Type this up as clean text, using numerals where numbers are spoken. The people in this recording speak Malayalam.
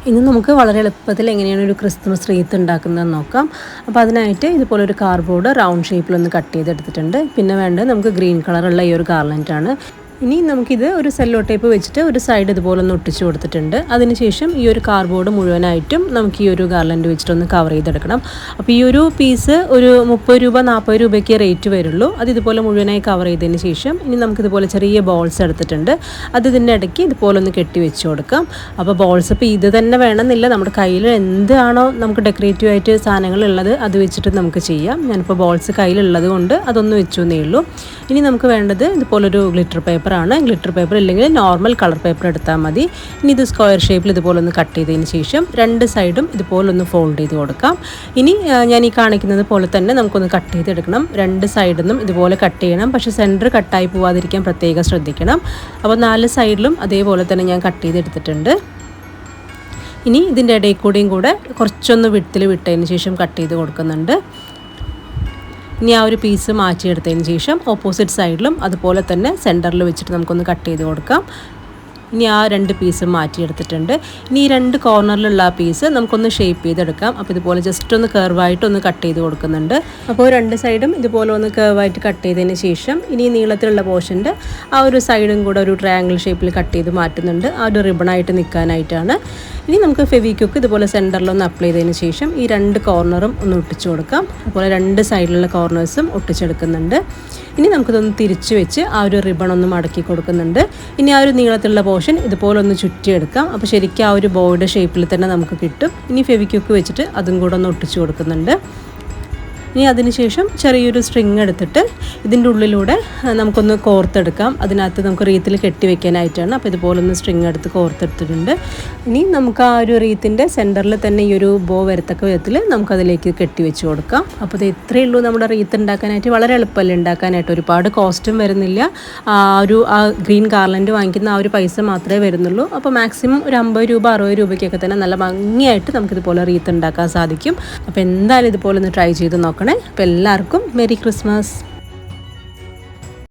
ഇന്ന് നമുക്ക് വളരെ എളുപ്പത്തിൽ എങ്ങനെയാണ് ഒരു ക്രിസ്മസ് റീത്ത് ഉണ്ടാക്കുന്നതെന്ന് നോക്കാം. അപ്പോൾ അതിനായിട്ട് ഇതുപോലെ ഒരു കാർഡ്ബോർഡ് റൗണ്ട് ഷേപ്പിലൊന്ന് കട്ട് ചെയ്തെടുത്തിട്ടുണ്ട്. പിന്നെ വേണ്ടത് നമുക്ക് ഗ്രീൻ കളറുള്ള ഈ ഒരു ഗാർലൻഡാണ്. ഇനി നമുക്കിത് ഒരു സെല്ലോ ടേപ്പ് വെച്ചിട്ട് ഒരു സൈഡ് ഇതുപോലെ ഒന്ന് ഒട്ടിച്ച് കൊടുത്തിട്ടുണ്ട്. അതിനുശേഷം ഈ ഒരു കാർഡ്ബോർഡ് മുഴുവനായിട്ടും നമുക്ക് ഈ ഒരു ഗാർലൻഡ് വെച്ചിട്ടൊന്ന് കവർ ചെയ്തെടുക്കണം. അപ്പോൾ ഈ ഒരു പീസ് ഒരു 30 രൂപ 40 രൂപയ്ക്ക് റേറ്റ് വരുള്ളൂ. അത് ഇതുപോലെ മുഴുവനായി കവർ ചെയ്തതിന് ശേഷം ഇനി നമുക്കിതുപോലെ ചെറിയ ബോൾസ് എടുത്തിട്ടുണ്ട്. അത് ഇതിൻ്റെ ഇടയ്ക്ക് ഇതുപോലെ ഒന്ന് കെട്ടി വെച്ച് കൊടുക്കാം. അപ്പോൾ ബോൾസ് ഇപ്പോൾ ഇത് തന്നെ വേണമെന്നില്ല, നമ്മുടെ കയ്യിൽ എന്താണോ നമുക്ക് ഡെക്കറേറ്റീവ് ആയിട്ട് സാധനങ്ങളുള്ളത് അത് വെച്ചിട്ട് നമുക്ക് ചെയ്യാം. ഞാനിപ്പോൾ ബോൾസ് കയ്യിലുള്ളത് കൊണ്ട് അതൊന്ന് വെച്ചു എന്നേ ഉള്ളൂ. ഇനി നമുക്ക് വേണ്ടത് ഇതുപോലൊരു ഗ്ലിറ്റർ പേപ്പറാണ്. ഗ്ലിറ്റർ പേപ്പർ ഇല്ലെങ്കിൽ നോർമൽ കളർ പേപ്പർ എടുത്താൽ മതി. ഇനി ഇത് സ്ക്വയർ ഷേപ്പിൽ ഇതുപോലെ ഒന്ന് കട്ട് ചെയ്തതിന് ശേഷം രണ്ട് സൈഡും ഇതുപോലെ ഒന്ന് ഫോൾഡ് ചെയ്ത് കൊടുക്കാം. ഇനി ഞാൻ ഈ കാണിക്കുന്നത് പോലെ തന്നെ നമുക്കൊന്ന് കട്ട് ചെയ്തെടുക്കണം. രണ്ട് സൈഡിൽ നിന്നും ഇതുപോലെ കട്ട് ചെയ്യണം. പക്ഷേ സെൻറ്റർ കട്ടായി പോവാതിരിക്കാൻ പ്രത്യേകം ശ്രദ്ധിക്കണം. അപ്പോൾ 4 സൈഡിലും അതേപോലെ തന്നെ ഞാൻ കട്ട് ചെയ്തെടുത്തിട്ടുണ്ട്. ഇനി ഇതിൻ്റെ ഇടയിൽ കൂടെയും കൂടെ കുറച്ചൊന്ന് വിട്ടിൽ വിട്ടതിന് ശേഷം കട്ട് ചെയ്ത് കൊടുക്കുന്നുണ്ട്. ഇനി ആ ഒരു പീസ് മാറ്റിയെടുത്തതിന് ശേഷം ഓപ്പോസിറ്റ് സൈഡിലും അതുപോലെ തന്നെ സെൻറ്ററിൽ വെച്ചിട്ട് നമുക്കൊന്ന് കട്ട് ചെയ്ത് കൊടുക്കാം. ഇനി ആ 2 പീസ് മാറ്റിയെടുത്തിട്ടുണ്ട്. ഇനി ഈ 2 കോർണറിലുള്ള ആ പീസ് നമുക്കൊന്ന് ഷേപ്പ് ചെയ്തെടുക്കാം. അപ്പോൾ ഇതുപോലെ ജസ്റ്റ് ഒന്ന് കർവായിട്ടൊന്ന് കട്ട് ചെയ്ത് കൊടുക്കുന്നുണ്ട്. അപ്പോൾ 2 സൈഡും ഇതുപോലെ ഒന്ന് കർവായിട്ട് കട്ട് ചെയ്തതിന് ശേഷം ഇനി നീളത്തിലുള്ള പോർഷൻ്റെ ആ ഒരു സൈഡും കൂടെ ഒരു ട്രയാങ്കിൾ ഷേപ്പിൽ കട്ട് ചെയ്ത് മാറ്റുന്നുണ്ട്. ആ ഒരു റിബണായിട്ട് നിൽക്കാനായിട്ടാണ്. ഇനി നമുക്ക് ഫെവിക്വിക്ക് ഇതുപോലെ സെൻറ്ററിലൊന്ന് അപ്ലൈ ചെയ്തതിന് ശേഷം ഈ 2 കോർണറും ഒന്ന് ഒട്ടിച്ചു കൊടുക്കാം. അതുപോലെ 2 സൈഡിലുള്ള കോർണേഴ്സും ഒട്ടിച്ചെടുക്കുന്നുണ്ട്. ഇനി നമുക്കിതൊന്ന് തിരിച്ച് വെച്ച് ആ ഒരു റിബൺ ഒന്ന് മടക്കി കൊടുക്കുന്നുണ്ട്. ഇനി ആ ഒരു നീളത്തിലുള്ള പോർഷൻ ഇതുപോലെ ഒന്ന് ചുറ്റിയെടുക്കാം. അപ്പോൾ ശരിക്കും ആ ഒരു ബോയുടെ ഷേപ്പിൽ തന്നെ നമുക്ക് കിട്ടും. ഇനി ഫെവിക്വിക്ക് വെച്ചിട്ട് അതും കൂടെ ഒന്ന് ഒട്ടിച്ചു കൊടുക്കുന്നുണ്ട്. ഇനി അതിനുശേഷം ചെറിയൊരു സ്ട്രിങ് എടുത്തിട്ട് ഇതിൻ്റെ ഉള്ളിലൂടെ നമുക്കൊന്ന് കോർത്തെടുക്കാം. അതിനകത്ത് നമുക്ക് റീത്തിൽ കെട്ടി വെക്കാനായിട്ടാണ്. അപ്പോൾ ഇതുപോലെ ഒന്ന് സ്ട്രിങ് എടുത്ത് കോർത്തെടുത്തിട്ടുണ്ട്. ഇനി നമുക്ക് ആ ഒരു റീത്തിൻ്റെ സെൻറ്ററിൽ തന്നെ ഈ ഒരു ബോ വരത്തക്ക വിധത്തിൽ നമുക്കതിലേക്ക് കെട്ടി വെച്ച് കൊടുക്കാം. അപ്പോൾ ഇത് ഇത്രയേ ഉള്ളൂ നമ്മുടെ റീത്ത് ഉണ്ടാക്കാനായിട്ട്. വളരെ എളുപ്പമല്ലേ ഉണ്ടാക്കാനായിട്ട്, ഒരുപാട് കോസ്റ്റും വരുന്നില്ല. ആ ഗ്രീൻ ഗാർലൻഡ് വാങ്ങിക്കുന്ന ആ ഒരു പൈസ മാത്രമേ വരുന്നുള്ളൂ. അപ്പോൾ മാക്സിമം ഒരു 50 രൂപ 60 രൂപയ്ക്കൊക്കെ തന്നെ നല്ല ഭംഗിയായിട്ട് നമുക്കിതുപോലെ റീത്ത് ഉണ്ടാക്കാൻ സാധിക്കും. അപ്പോൾ എന്തായാലും ഇതുപോലെ ഒന്ന് ട്രൈ ചെയ്ത് നോക്കണം. അപ്പോൾ എല്ലാവർക്കും മെരി ക്രിസ്മസ്.